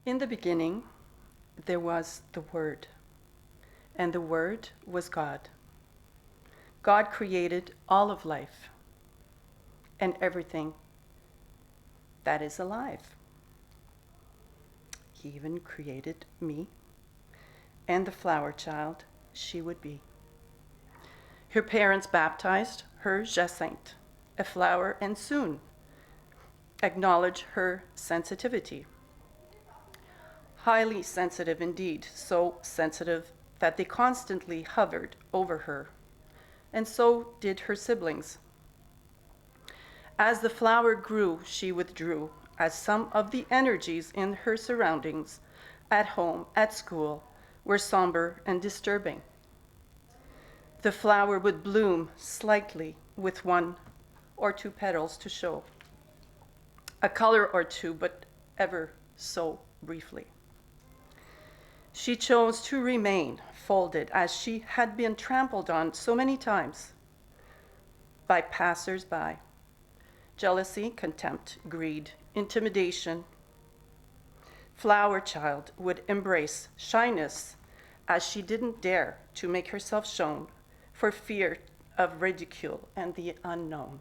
In the beginning, there was the Word, and the Word was God. God created all of life and everything that is alive. He even created me and the flower child she would be. Her parents baptized her Jacinthe, a flower, and soon acknowledged her sensitivity. Highly sensitive indeed, so sensitive that they constantly hovered over her, and so did her siblings. As the flower grew, she withdrew, as some of the energies in her surroundings, at home, at school, were somber and disturbing. The flower would bloom slightly with one or two petals to show, a color or two, but ever so briefly. She chose to remain folded as she had been trampled on so many times by passers-by. Jealousy, contempt, greed, intimidation. Flower child would embrace shyness as she didn't dare to make herself shown for fear of ridicule and the unknown.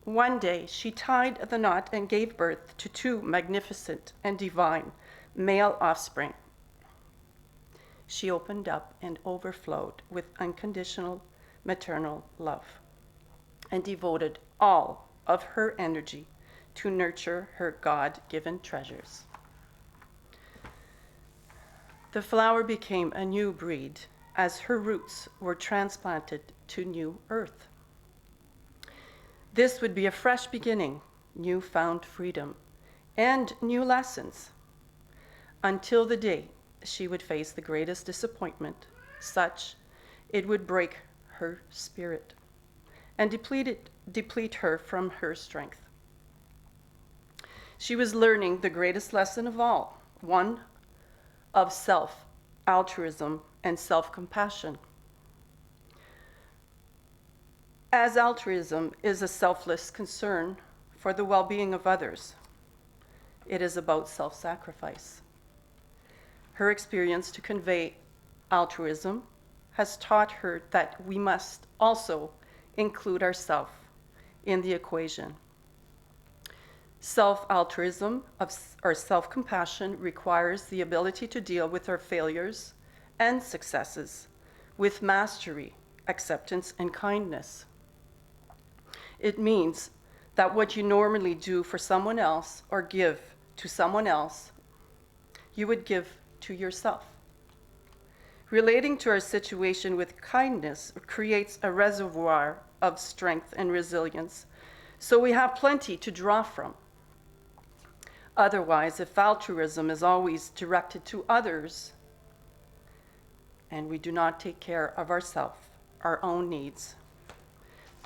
One day, she tied the knot and gave birth to two magnificent and divine male offspring. She opened up and overflowed with unconditional maternal love and devoted all of her energy to nurture her God-given treasures. The flower became a new breed as her roots were transplanted to new earth. This would be a fresh beginning, newfound freedom, and new lessons, until the day she would face the greatest disappointment, such it would break her spirit and deplete her from her strength. She was learning the greatest lesson of all, one of self-altruism and self-compassion. As altruism is a selfless concern for the well-being of others, it is about self-sacrifice. Her experience to convey altruism has taught her that we must also include ourselves in the equation. Self-altruism or self-compassion requires the ability to deal with our failures and successes with mastery, acceptance, and kindness. It means that what you normally do for someone else or give to someone else, you would give to yourself. Relating to our situation with kindness creates a reservoir of strength and resilience, so we have plenty to draw from. Otherwise, if altruism is always directed to others, and we do not take care of ourselves, our own needs,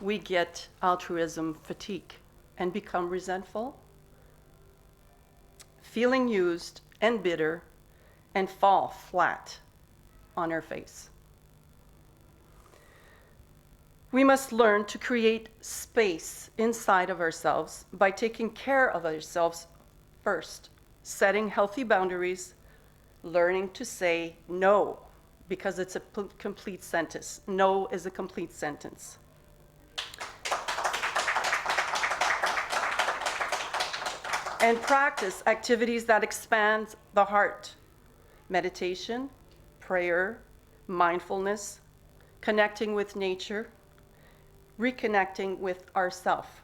we get altruism fatigue and become resentful, feeling used and bitter, and fall flat on our face. We must learn to create space inside of ourselves by taking care of ourselves first, setting healthy boundaries, learning to say no, because it's a complete sentence. No is a complete sentence. And practice activities that expand the heart. Meditation, prayer, mindfulness, connecting with nature, reconnecting with ourself.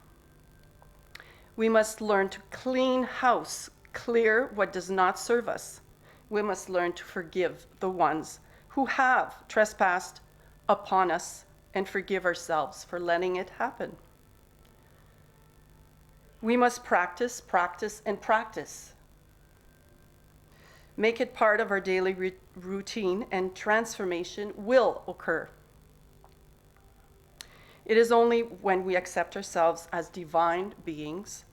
We must learn to clean house, clear what does not serve us. We must learn to forgive the ones who have trespassed upon us and forgive ourselves for letting it happen. We must practice, practice, and practice. Make it part of our daily routine, and transformation will occur. It is only when we accept ourselves as divine beings,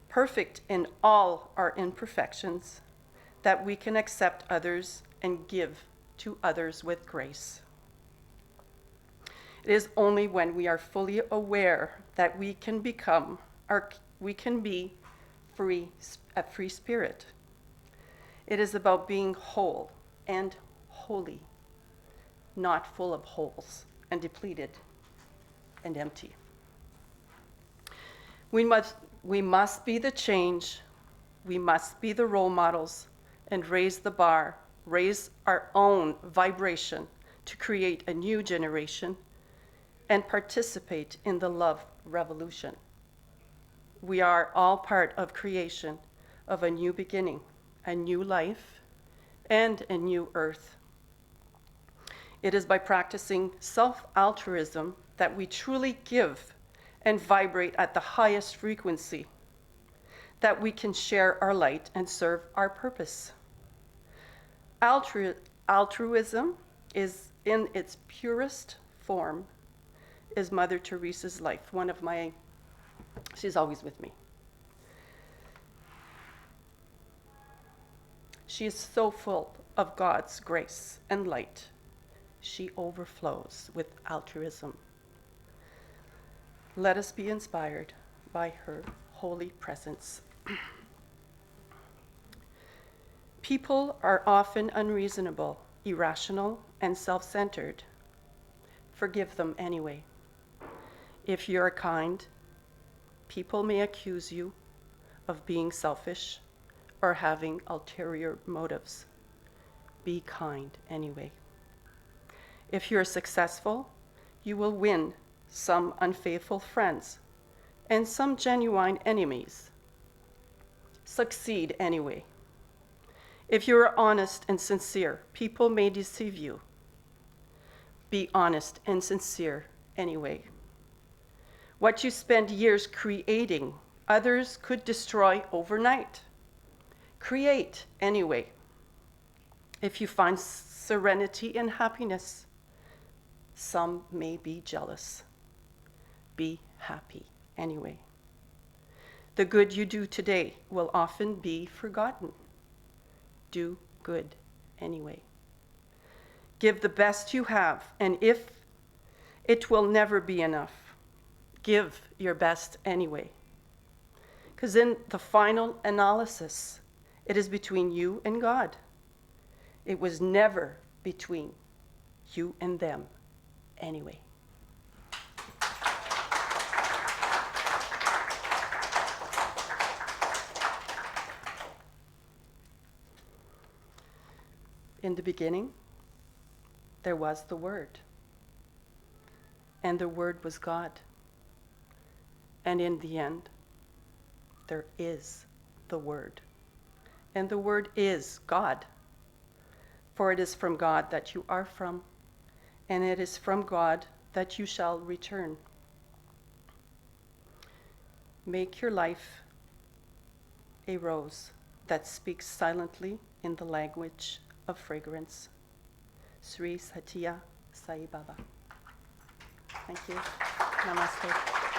perfect in all our imperfections, that we can accept others and give to others with grace. It is only when we are fully aware that we can be a free spirit. It is about being whole and holy, not full of holes and depleted and empty. We must be the change. We must be the role models and raise the bar, raise our own vibration to create a new generation and participate in the love revolution. We are all part of creation of a new beginning, a new life, and a new earth. It is by practicing self-altruism that we truly give and vibrate at the highest frequency, that we can share our light and serve our purpose. Altruism is in its purest form is Mother Teresa's life. She's always with me. She is so full of God's grace and light. She overflows with altruism. Let us be inspired by her holy presence. People are often unreasonable, irrational, and self-centered. Forgive them anyway. If you're kind, people may accuse you of being selfish or having ulterior motives. Be kind anyway. If you're successful, you will win some unfaithful friends and some genuine enemies. Succeed anyway. If you are honest and sincere, people may deceive you. Be honest and sincere anyway. What you spend years creating, others could destroy overnight. Create anyway. If you find serenity and happiness, some may be jealous. Be happy anyway. The good you do today will often be forgotten. Do good anyway. Give the best you have, and if it will never be enough, give your best anyway. Because in the final analysis, it is between you and God. It was never between you and them anyway. In the beginning, there was the Word, and the Word was God. And in the end, there is the Word, and the Word is God. For it is from God that you are from, and it is from God that you shall return. Make your life a rose that speaks silently in the language of fragrance. Sri Satya Sai Baba. Thank you. Namaste.